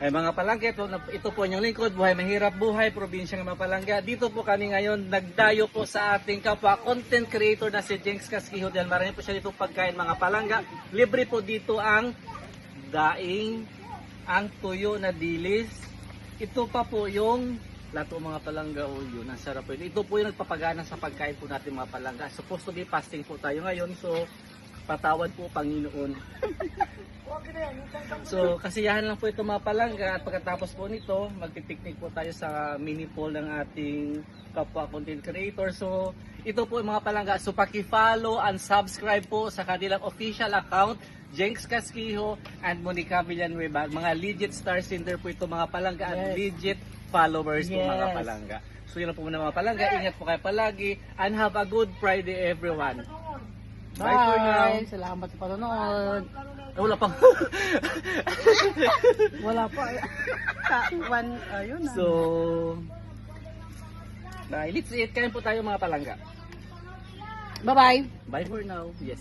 Ay mga palangga, ito po yung lingkod, buhay mahirap buhay, probinsyang Mapalanga. Dito po kami ngayon, nagdayo po sa ating kapwa content creator na si Jenks Casquijo. Dahil marami po siya dito pagkain mga palangga. Libre po dito ang daing, ang tuyo na dilis. Ito pa po yung lato mga palangga o yun, ang sarap po. Ito po yung nagpapagana sa pagkain po natin mga palangga. Supposed to be fasting po tayo ngayon, so patawad po Panginoon. So kasiyahan lang po ito mga palangga at pagkatapos po nito magpipiknik po tayo sa mini pool ng ating kapwa content creator. So ito po mga palangga, so paki-follow and subscribe po sa kanilang official account Jenks Casquijo and Monica Villanueva. Mga legit star sender po ito mga palangga at legit followers po mga palangga. So yun lang po muna mga palangga, ingat po kayo palagi and have a good Friday everyone. Bye for now. Salamat sa panonood. Wala pa. Wala pa. Ayun na. So, let's eat. Kain po tayo mga palangga. Bye-bye. Bye for now. Yes.